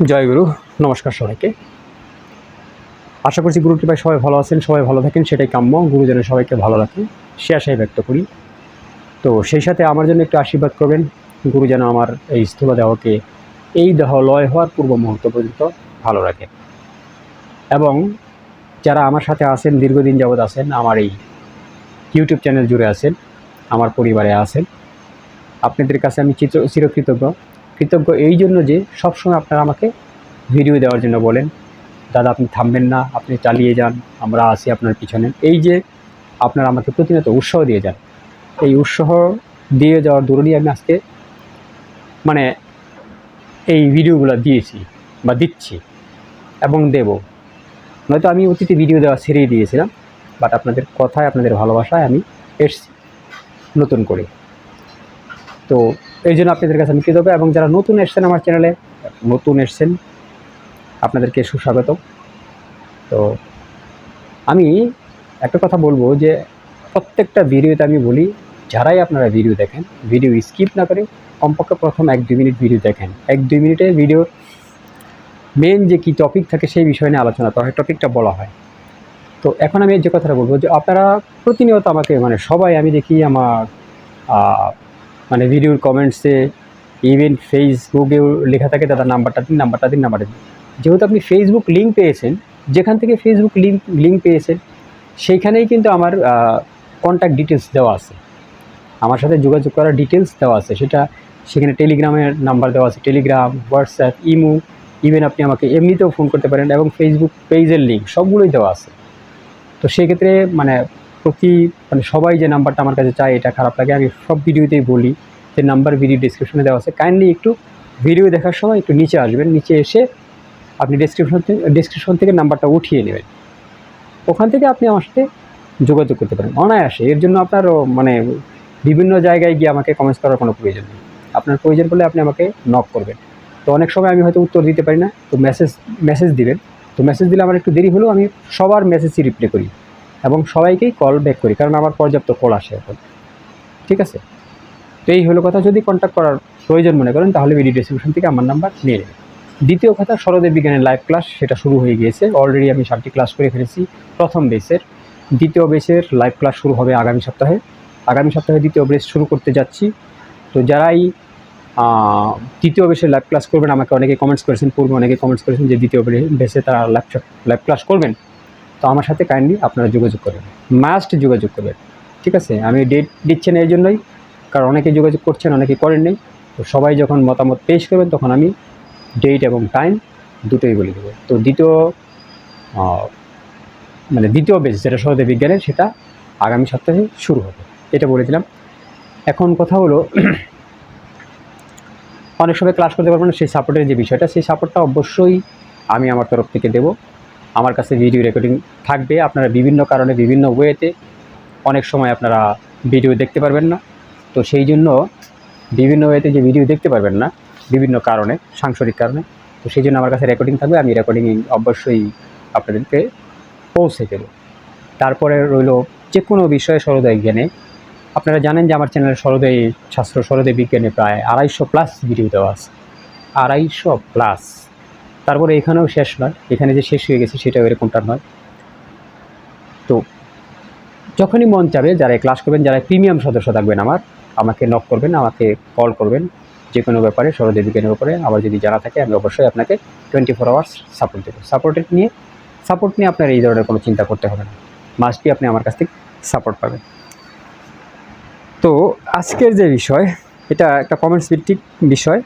জয় গুরু। নমস্কার সবাইকে। আশা করছি গুরু কৃপায় সবাই ভালো আছেন, সবাই ভালো থাকেন, সেটাই কাম্য। গুরুজনের সবাইকে ভালো রাখেন, সে আশাই ব্যক্ত করি। তো সেই সাথে আমার জন্য একটু আশীর্বাদ করবেন, গুরু যেন আমার এই স্থূল দেহকে এই দেহ লয় হওয়ার পূর্ব মুহূর্ত পর্যন্ত ভালো রাখে। এবং যারা আমার সাথে আছেন, দীর্ঘদিন যাবৎ আছেন, আমার এই ইউটিউব চ্যানেল জুড়ে আছেন, আমার পরিবারে আছেন, আপনাদের কাছে আমি চিরকৃতজ্ঞ। এই জন্য যে সবসময় আপনারা আমাকে ভিডিও দেওয়ার জন্য বলেন, দাদা আপনি থামবেন না, আপনি চালিয়ে যান, আমরা আছি আপনার পিছনে। এই যে আপনারা আমাকে প্রতিনিয়ত উৎসাহ দিয়ে যান, এই উৎসাহ দিয়ে যাওয়ার দরুনই আমি আজকে মানে এই ভিডিওগুলো দিয়েছি বা দিচ্ছি এবং দেব। নয়তো আমি অতীতে ভিডিও দেওয়া ছেড়েই দিয়েছিলাম, বাট আপনাদের কথায়, আপনাদের ভালোবাসায় আমি এসছি নতুন করে। তো এই জন্য আপনাদের কাছে আমি কৃতজ্ঞ। এবং যারা নতুন এসছেন আমার চ্যানেলে, আপনাদেরকে সুস্বাগত। তো আমি একটা কথা বলবো যে প্রত্যেকটা ভিডিওতে আমি বলি, যারাই আপনারা ভিডিও দেখেন, ভিডিও স্কিপ না করে কমপক্ষে প্রথম 1-2 মিনিট ভিডিও দেখেন। 1-2 মিনিটে ভিডিও মেন যে কী টপিক থাকে সেই বিষয় নিয়ে আলোচনা করা হয়, টপিকটা বলা হয়। তো এখন আমি যে কথাটা বলবো যে আপনারা প্রতিনিয়ত আমাকে সবাই আমি দেখি আমার ভিডিওর কমেন্টসে, ইভেন ফেসবুকেও লেখা থাকে দাদা নাম্বারটা দিন, যেহেতু আপনি ফেসবুক লিঙ্ক পেয়েছেন, যেখান থেকে ফেসবুক লিঙ্ক পেয়েছেন সেইখানেই কিন্তু আমার কন্ট্যাক্ট ডিটেলস দেওয়া আছে, আমার সাথে যোগাযোগ করার ডিটেলস দেওয়া আছে। সেখানে টেলিগ্রামের নাম্বার দেওয়া আছে, টেলিগ্রাম, হোয়াটসঅ্যাপ, ইমো, ইভেন আপনি আমাকে এমনিতেও ফোন করতে পারেন, এবং ফেসবুক পেজের লিঙ্ক সবগুলোই দেওয়া আছে। তো সেক্ষেত্রে সবাই যে নাম্বারটা আমার কাছে চায়, এটা খারাপ লাগে। আমি সব ভিডিওতেই বলি যে নাম্বার ভিডিও ডিসক্রিপশনে দেওয়া আছে, কাইন্ডলি একটু ভিডিও দেখার সময় একটু নিচে আসবেন, নিচে এসে আপনি ডেসক্রিপশন থেকে নাম্বারটা উঠিয়ে নেবেন। ওখান থেকে আপনি আমার সাথে যোগাযোগ করতে পারেন অনায়াসে। এর জন্য আপনার বিভিন্ন জায়গায় গিয়ে আমাকে কমেন্টস করার কোনো প্রয়োজন নেই। আপনার প্রয়োজন পড়লে আপনি আমাকে নক করবেন। তো অনেক সময় আমি হয়তো উত্তর দিতে পারি না, তো মেসেজ দিবেন। তো মেসেজ দিলে আমার একটু দেরি হলেও আমি সবার মেসেজই রিপ্লাই করি এবং সবাইকেই কল ব্যাক করি, কারণ আমার পর্যাপ্ত কল আসে এখন। ঠিক আছে? তো এই হলো কথা। যদি কন্ট্যাক্ট করার প্রয়োজন মনে করেন তাহলে ভিডিও ডেসক্রিপশন থেকে আমার নাম্বার নিয়ে নেবেন। দ্বিতীয় কথা, সরদেব বিজ্ঞানের লাইভ ক্লাস সেটা শুরু হয়ে গিয়েছে অলরেডি। আমি 7টি ক্লাস করে ফেলেছি প্রথম বেসের। দ্বিতীয় বেসের লাইভ ক্লাস শুরু হবে আগামী সপ্তাহে। দ্বিতীয় বেস শুরু করতে যাচ্ছি। তো যারাই তৃতীয় বেসের লাইভ ক্লাস করবেন, আমাকে অনেকে কমেন্টস করেছেন, পূর্বে অনেকে কমেন্টস করেছেন যে দ্বিতীয় বেসে তারা লাইভ ক্লাস করবেন। তো আমার সাথে কাইন্ডলি আপনারা যোগাযোগ করবেন, মাস্ট যোগাযোগ করবেন। ঠিক আছে? আমি ডেট দিচ্ছি না এই জন্যই, কারণ অনেকে যোগাযোগ করছেন, অনেকে করেন নেই। তো সবাই যখন মতামত পেশ করবেন তখন আমি ডেট এবং টাইম দুটোই বলে দেবো। তো দ্বিতীয় বেস যেটা সরদেব বিজ্ঞানের, সেটা আগামী সপ্তাহে শুরু হবে, এটা বলে দিলাম। এখন কথা হলো, অনেক সময় ক্লাস করতে পারবেন না, সেই সাপোর্টের যে বিষয়টা, সেই সাপোর্টটা অবশ্যই আমি আমার তরফ থেকে দেব। আমার কাছে ভিডিও রেকর্ডিং থাকবে। আপনারা বিভিন্ন কারণে, বিভিন্ন ওয়েতে অনেক সময় আপনারা ভিডিও দেখতে পারবেন না। তো সেই জন্য বিভিন্ন ওয়েতে যে ভিডিও দেখতে পারবেন না, বিভিন্ন কারণে, সাংসারিক কারণে, তো সেই জন্য আমার কাছে রেকর্ডিং থাকবে। আমি রেকর্ডিং অবশ্যই আপনাদেরকে পৌঁছে দেব। তারপরে রইল যে কোনো বিষয়ে সরোদয় জ্ঞানে। আপনারা জানেন যে আমার চ্যানেলে সরোদয় শাস্ত্র, সরোদয় বিজ্ঞানে প্রায় 250+ ভিডিও দেওয়া আছে, 250+। তারপরে এখানেও শেষ নয়, এখানে যে শেষ হয়ে গেছে সেটাও এরকমটা নয়। তো যখনই মন চাবে, যারা ক্লাস করবেন, যারা প্রিমিয়াম সদস্য থাকবেন আমাকে নক করবেন, আমাকে কল করবেন যে কোনো ব্যাপারে, সরোদয় বিজ্ঞানের ব্যাপারে আমার যদি জানা থাকে আমি অবশ্যই আপনাকে 24 আওয়ার্স সাপোর্ট দেবো। সাপোর্ট নিয়ে আপনার এই ধরনের কোনো চিন্তা করতে হবে না, মাস্ট বি আপনি আমার কাছ থেকে সাপোর্ট পাবেন। তো আজকের যে বিষয়, এটা একটা কমেন্টস ভিত্তিক বিষয়।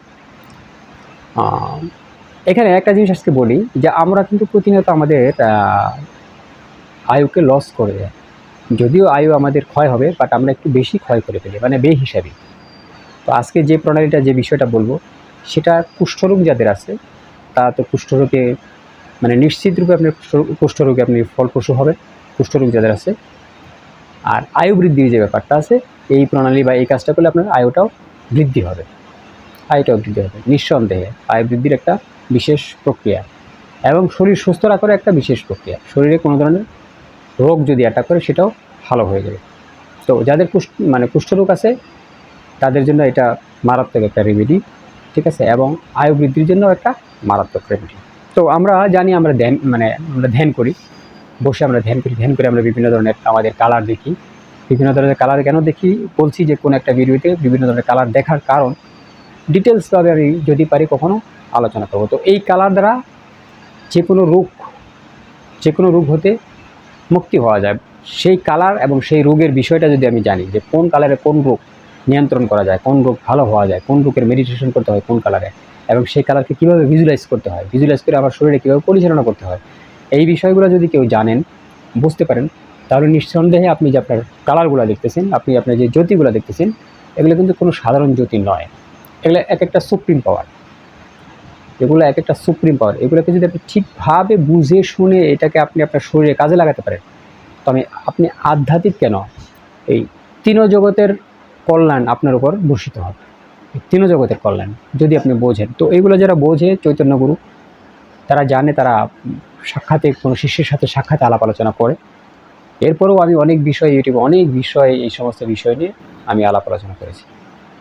এখানে একটা জিনিস আজকে বলি যে আমরা কিন্তু প্রতিনিয়ত আমাদের আয়ুকে লস করে দেয়। যদিও আয়ু আমাদের ক্ষয় হবে, বাট আমরা একটু বেশি ক্ষয় করে ফেলি, বেহিসাবি। তো আজকে যে প্রণালীটা, যে বিষয়টা বলবো, সেটা কুষ্ঠরোগ যাদের আছে তা তো কুষ্ঠরোগে নিশ্চিত রূপে আপনার কুষ্ঠরোগে আপনি ফলপ্রসূ হবে, কুষ্ঠরোগ যাদের আছে। আর আয়ু বৃদ্ধির যে ব্যাপারটা আছে, এই প্রণালী বা এই কাজটা করলে আপনার আয়ুটাও বৃদ্ধি হবে, নিঃসন্দেহে। আয়ু বৃদ্ধির একটা বিশেষ প্রক্রিয়া এবং শরীর সুস্থ রাখার একটা বিশেষ প্রক্রিয়া। শরীরে কোনো ধরনের রোগ যদি অ্যাটাক করে সেটাও ভালো হয়ে যাবে। তো যাদের কুষ্ঠরোগ আছে তাদের জন্য এটা মারাত্মক একটা রেমেডি। ঠিক আছে, এবং আয়ু বৃদ্ধির জন্য একটা মারাত্মক রেমেডি। তো আমরা জানি আমরা ধ্যান করি, বসে আমরা ধ্যান করে আমরা বিভিন্ন ধরনের আমাদের কালার দেখি। বিভিন্ন ধরনের কালার কেন দেখি বলছি, যে কোনো একটা ভিডিওতে বিভিন্ন ধরনের কালার দেখার কারণ ডিটেলসভাবে আমি যদি পারি কখনো আলোচনা করব। তো এই কালার দ্বারা যে কোনো রোগ হতে মুক্তি হওয়া যায়। সেই কালার এবং সেই রোগের বিষয়টা যদি আমি জানি, যে কোন কালারে কোন রোগ নিয়ন্ত্রণ করা যায়, কোন রোগ ভালো হওয়া যায়, কোন রোগের মেডিটেশন করতে হয় কোন কালারে, এবং সেই কালারকে কীভাবে ভিজুয়ালাইজ করতে হয়, ভিজুয়ালাইজ করে আমার শরীরে কীভাবে পরিচালনা করতে হয়, এই বিষয়গুলো যদি কেউ জানেন, বুঝতে পারেন, তাহলে নিঃসন্দেহে আপনি যে আপনার কালারগুলো দেখতেছেন, আপনি আপনার যে জ্যোতিগুলো দেখতেছেন, এগুলো কিন্তু কোনো সাধারণ জ্যোতি নয়। এগুলো এক একটা সুপ্রিম পাওয়ার, এগুলোকে যদি আপনি ঠিকভাবে বুঝে শুনে এটাকে আপনি আপনার শরীরে কাজে লাগাতে পারেন, তো আপনি আধ্যাত্মিক কেন, এই তিন জগতের কল্যাণ আপনার উপর বর্ষিত হবে। তিন জগতের কল্যাণ যদি আপনি বোঝেন, তো এইগুলো যারা বোঝে চৈতন্যগুরু, তারা জানে, তারা সাক্ষাতে কোনো শিষ্যের সাথে সাক্ষাতে আলাপ আলোচনা করে। এরপরেও আমি অনেক বিষয় ইউটিউবে অনেক বিষয়, এই সমস্ত বিষয় নিয়ে আমি আলাপ আলোচনা করেছি,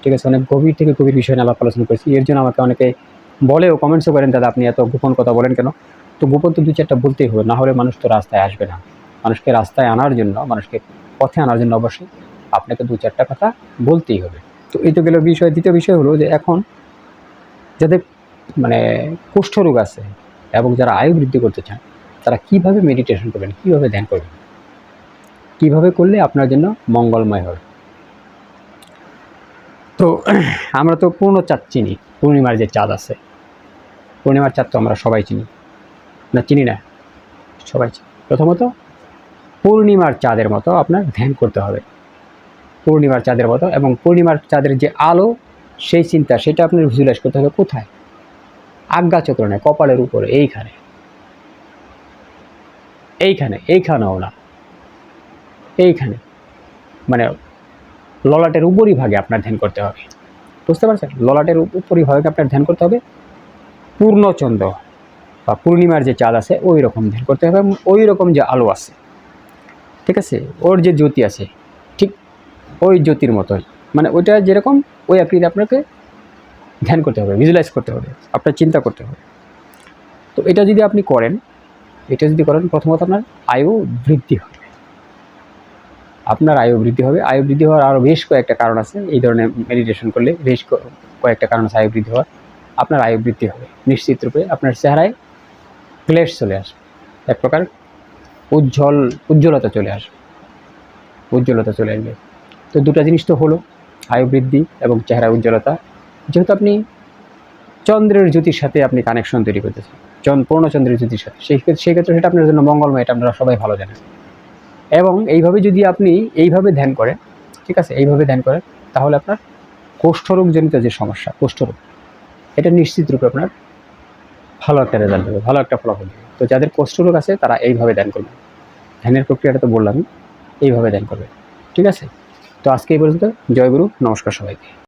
ঠিক আছে, অনেক গভীর থেকে গভীর বিষয় নিয়ে আলাপ আলোচনা করেছি। এর জন্য আমাকে অনেকে বলেও, কমেন্টসও করেন, দাদা আপনি এত গোপন কথা বলেন কেন? তো গোপন তো 2-4টা বলতেই হবে, না হলে মানুষ তো রাস্তায় আসবে না। মানুষকে রাস্তায় আনার জন্য, মানুষকে পথে আনার জন্য অবশ্যই আপনাকে 2-4টা কথা বলতেই হবে। তো এই তো গেল বিষয়। দ্বিতীয় বিষয় হলো যে এখন যাদের কুষ্ঠরোগ আছে এবং যারা আয়ু বৃদ্ধি করতে চান, তারা কীভাবে মেডিটেশন করবেন, কীভাবে ধ্যান করবেন, কীভাবে করলে আপনার জন্য মঙ্গলময় হবে। তো আমরা তো পূর্ণ চাঁদ চিনি, পূর্ণিমার যে চাঁদ আছে, পূর্ণিমার চাঁদ তো আমরা সবাই চিনি, না চিনি না? সবাই চিনি। প্রথমত পূর্ণিমার চাঁদের মতো আপনার ধ্যান করতে হবে, পূর্ণিমার চাঁদের মতো, এবং পূর্ণিমার চাঁদের যে আলো, সেই চিন্তা, সেটা আপনার ভিজুয়ালাইজ করতে হবে। কোথায়? আজ্ঞাচক্র নয়, কপালের উপরে, এইখানেও না, এইখানে ললাটের উপরই ভাগে আপনার ধ্যান করতে হবে। বুঝতে পারছেন? ললাটের উপরই ভাগে আপনার ধ্যান করতে হবে। পূর্ণচন্দ্র বা পূর্ণিমার যে চাঁদ আছে, ওই রকম ধ্যান করতে হবে, এবং ওই রকম যে আলো আছে, ঠিক আছে, ওর যে জ্যোতি আছে, ঠিক ওই জ্যোতির মতোই, ওইটা যেরকম, ওই আকৃতি আপনাকে ধ্যান করতে হবে, ভিজুয়ালাইজ করতে হবে, আপনার চিন্তা করতে হবে। তো এটা যদি আপনি করেন, প্রথমত আপনার আয়ু বৃদ্ধি হবে। আয়ু বৃদ্ধি হওয়ার আরও বেশ কয়েকটা কারণ আছে। এই ধরনের মেডিটেশন করলে বেশ কয়েকটা কারণ আছে আয়ু বৃদ্ধি হওয়ার। আপনার আয়ু বৃদ্ধি হবে নিশ্চিত রূপে। আপনার চেহারায় গ্লেজ চলে আসবে, এক প্রকার উজ্জ্বলতা চলে আসবে। তো দুটা জিনিস তো হলো, আয়ু বৃদ্ধি এবং চেহারা উজ্জ্বলতা। যেহেতু আপনি চন্দ্রের জ্যোতির সাথে আপনি কানেকশন তৈরি করতেছেন, পূর্ণচন্দ্রের জ্যোতির সাথে, সেই ক্ষেত্রে সেটা আপনার জন্য মঙ্গলময়, এটা আপনারা সবাই ভালো জানেন। এবং এইভাবে যদি আপনি ধ্যান করেন, ঠিক আছে, তাহলে আপনার কোষ্ঠরোগজনিত যে সমস্যা, কোষ্ঠরোগ, এটা নিশ্চিত রূপে আপনার ভালো একটা রেজাল্ট দেবে, ভালো একটা ফলাফল দেবে। তো যাদের কোষ্ঠরোগ আছে তারা এইভাবে ধ্যান করবে। ধ্যানের প্রক্রিয়াটা তো বললামই, এইভাবে ধ্যান করবে, ঠিক আছে। তো আজকে এই পর্যন্ত। জয় গুরু, নমস্কার সবাইকে।